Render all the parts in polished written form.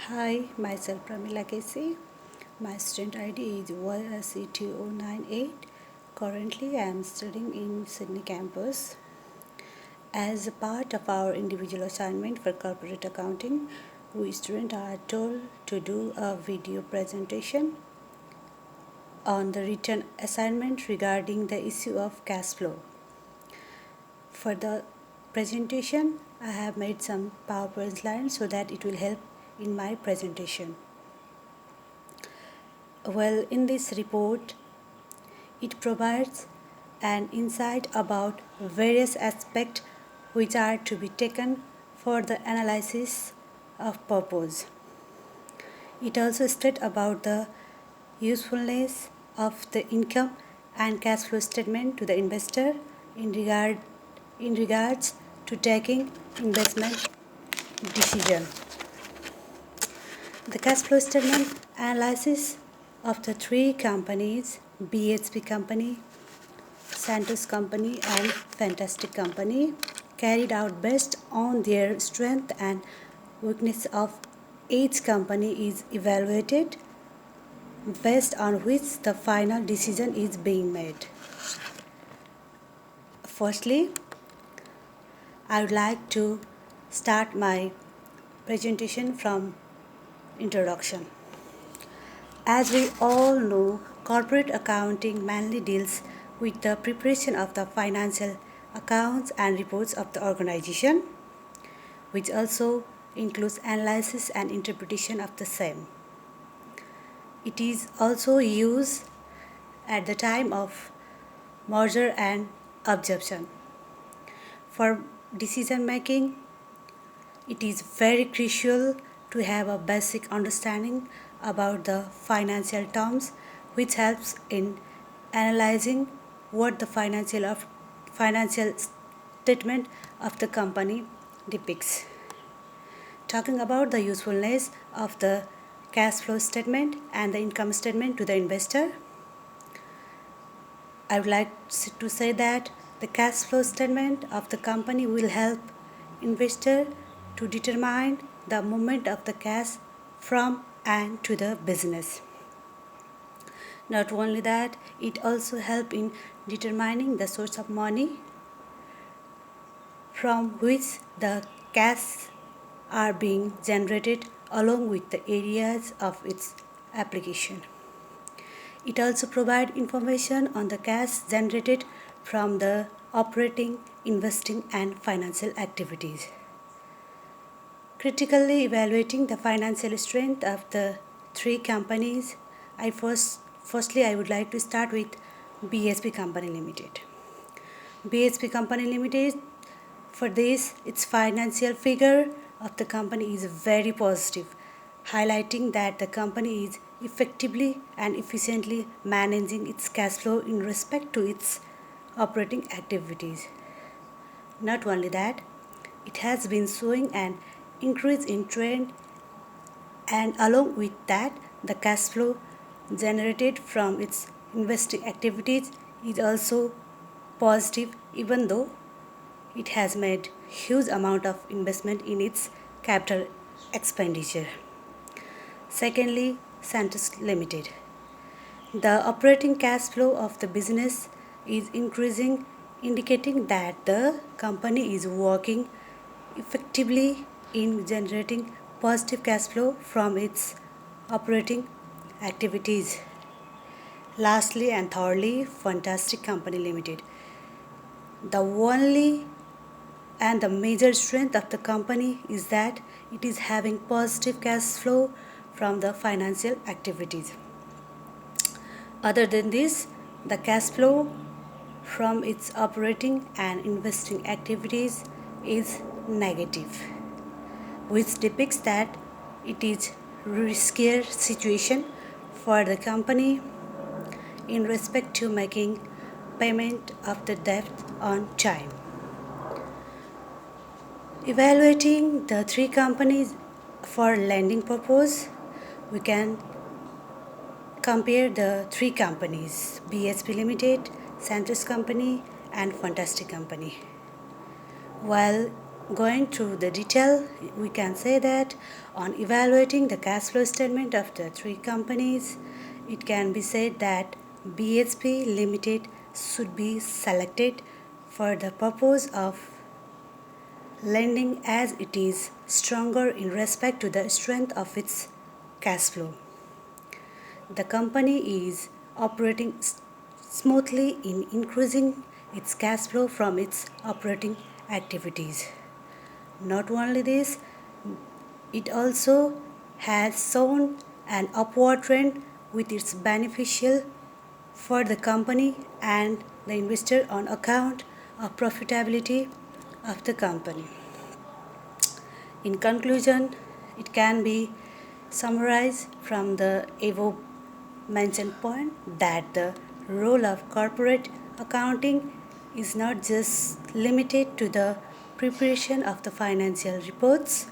Hi, myself Pramila Kesi. My student ID is YSC2098. Currently, I am studying in Sydney campus. As a part of our individual assignment for corporate accounting, we students are told to do a video presentation on the written assignment regarding the issue of cash flow. For the presentation, I have made some PowerPoint slides so that it will help in my presentation. Well, in this report, it provides an insight about various aspects which are to be taken for the analysis of purpose. It also states about the usefulness of the income and cash flow statement to the investor in regards to taking investment decision. The cash flow statement analysis of the three companies, BHP company, Santos company and Fantastic company, carried out based on their strength and weakness of each company is evaluated, based on which the final decision is being made. Firstly, I would like to start my presentation from introduction. As we all know, corporate accounting mainly deals with the preparation of the financial accounts and reports of the organization, which also includes analysis and interpretation of the same. It is also used at the time of merger and absorption. For decision making, it is very crucial to have a basic understanding about the financial terms, which helps in analyzing what the financial statement of the company depicts. Talking about the usefulness of the cash flow statement and the income statement to the investor, I would like to say that the cash flow statement of the company will help investor to determine the movement of the cash from and to the business. Not only that, it also helps in determining the source of money from which the cash are being generated along with the areas of its application. It also provides information on the cash generated from the operating, investing and financial activities. Critically evaluating the financial strength of the three companies, firstly I would like to start with BHP Company Limited. BHP Company Limited, for this, its financial figure of the company is very positive, highlighting that the company is effectively and efficiently managing its cash flow in respect to its operating activities. Not only that, it has been showing an increase in trend, and along with that, the cash flow generated from its investing activities is also positive, even though it has made huge amount of investment in its capital expenditure. Secondly, Santos Limited. The operating cash flow of the business is increasing, indicating that the company is working effectively in generating positive cash flow from its operating activities. Lastly and thirdly, Fantastic Company Limited. The only and the major strength of the company is that it is having positive cash flow from the financial activities. Other than this, the cash flow from its operating and investing activities is negative, which depicts that it is riskier situation for the company in respect to making payment of the debt on time. Evaluating the three companies for lending purpose, we can compare the three companies, BHP Limited, Santos Company and Fantastic Company. While Going through the detail, we can say that on evaluating the cash flow statement of the three companies, it can be said that BHP Limited should be selected for the purpose of lending as it is stronger in respect to the strength of its cash flow. The company is operating smoothly in increasing its cash flow from its operating activities. Not only this, it also has shown an upward trend with its beneficial for the company and the investor on account of profitability of the company. In conclusion, it can be summarized from the above mentioned point that the role of corporate accounting is not just limited to the preparation of the financial reports,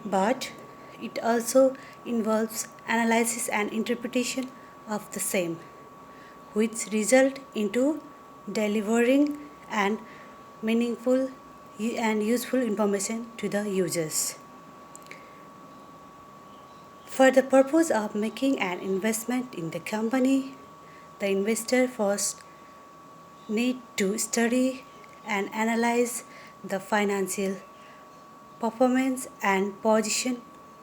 but it also involves analysis and interpretation of the same, which result into delivering and meaningful and useful information to the users. For the purpose of making an investment in the company, the investor first need to study and analyze the financial performance and position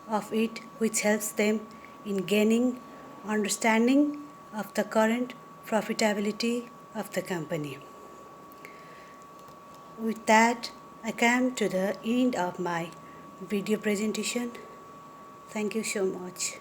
of it, which helps them in gaining understanding of the current profitability of the company. With that, I come to the end of my video presentation. Thank you so much.